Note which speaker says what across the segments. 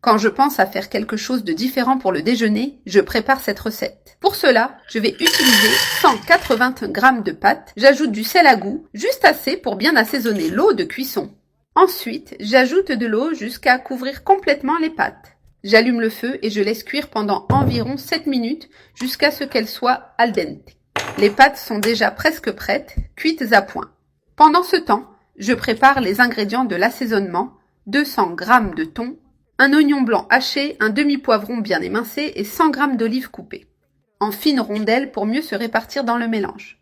Speaker 1: Quand je pense à faire quelque chose de différent pour le déjeuner, je prépare cette recette. Pour cela, je vais utiliser 180 g de pâtes, j'ajoute du sel à goût, juste assez pour bien assaisonner l'eau de cuisson. Ensuite, j'ajoute de l'eau jusqu'à couvrir complètement les pâtes. J'allume le feu et je laisse cuire pendant environ 7 minutes jusqu'à ce qu'elles soient al dente. Les pâtes sont déjà presque prêtes, cuites à point. Pendant ce temps, je prépare les ingrédients de l'assaisonnement, 200 g de thon, un oignon blanc haché, un demi-poivron bien émincé et 100 g d'olives coupées, en fines rondelles pour mieux se répartir dans le mélange.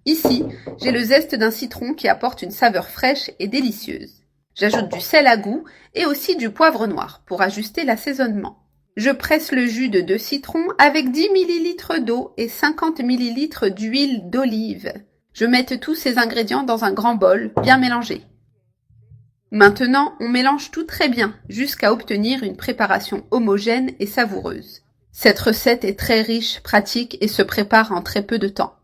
Speaker 1: Ici, j'ai le zeste d'un citron qui apporte une saveur fraîche et délicieuse. J'ajoute du sel à goût et aussi du poivre noir pour ajuster l'assaisonnement. Je presse le jus de 2 citrons avec 10 ml d'eau et 50 ml d'huile d'olive. Je mets tous ces ingrédients dans un grand bol, bien mélangé. Maintenant, on mélange tout très bien jusqu'à obtenir une préparation homogène et savoureuse. Cette recette est très riche, pratique et se prépare en très peu de temps.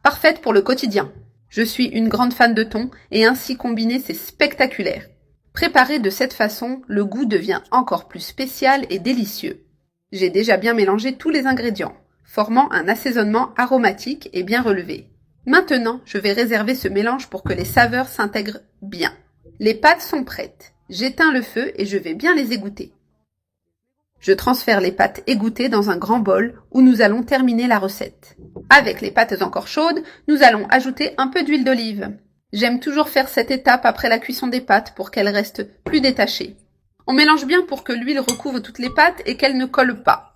Speaker 1: Parfaite pour le quotidien. Je suis une grande fan de thon et ainsi combiné, c'est spectaculaire. Préparé de cette façon, le goût devient encore plus spécial et délicieux. J'ai déjà bien mélangé tous les ingrédients, formant un assaisonnement aromatique et bien relevé. Maintenant, je vais réserver ce mélange pour que les saveurs s'intègrent bien. Les pâtes sont prêtes. J'éteins le feu et je vais bien les égoutter. Je transfère les pâtes égouttées dans un grand bol où nous allons terminer la recette. Avec les pâtes encore chaudes, nous allons ajouter un peu d'huile d'olive. J'aime toujours faire cette étape après la cuisson des pâtes pour qu'elles restent plus détachées. On mélange bien pour que l'huile recouvre toutes les pâtes et qu'elles ne collent pas.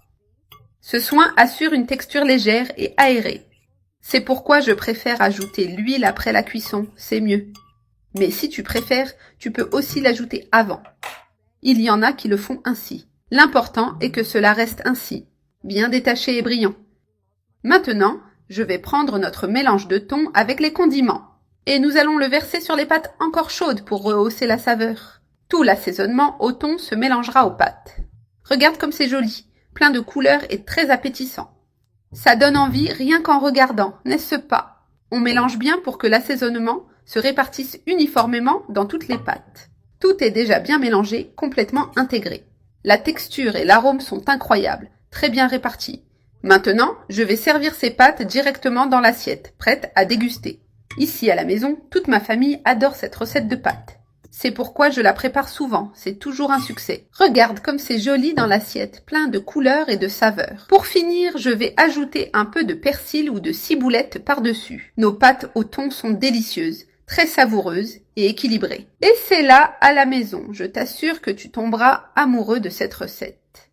Speaker 1: Ce soin assure une texture légère et aérée. C'est pourquoi je préfère ajouter l'huile après la cuisson, c'est mieux. Mais si tu préfères, tu peux aussi l'ajouter avant. Il y en a qui le font ainsi. L'important est que cela reste ainsi, bien détaché et brillant. Maintenant, je vais prendre notre mélange de thon avec les condiments. Et nous allons le verser sur les pâtes encore chaudes pour rehausser la saveur. Tout l'assaisonnement au thon se mélangera aux pâtes. Regarde comme c'est joli, plein de couleurs et très appétissant. Ça donne envie rien qu'en regardant, n'est-ce pas? On mélange bien pour que l'assaisonnement se répartisse uniformément dans toutes les pâtes. Tout est déjà bien mélangé, complètement intégré. La texture et l'arôme sont incroyables, très bien répartis. Maintenant, je vais servir ces pâtes directement dans l'assiette, prête à déguster. Ici à la maison, toute ma famille adore cette recette de pâtes. C'est pourquoi je la prépare souvent, c'est toujours un succès. Regarde comme c'est joli dans l'assiette, plein de couleurs et de saveurs. Pour finir, je vais ajouter un peu de persil ou de ciboulette par-dessus. Nos pâtes au thon sont délicieuses, très savoureuses et équilibrées. Et c'est là, à la maison, je t'assure que tu tomberas amoureux de cette recette.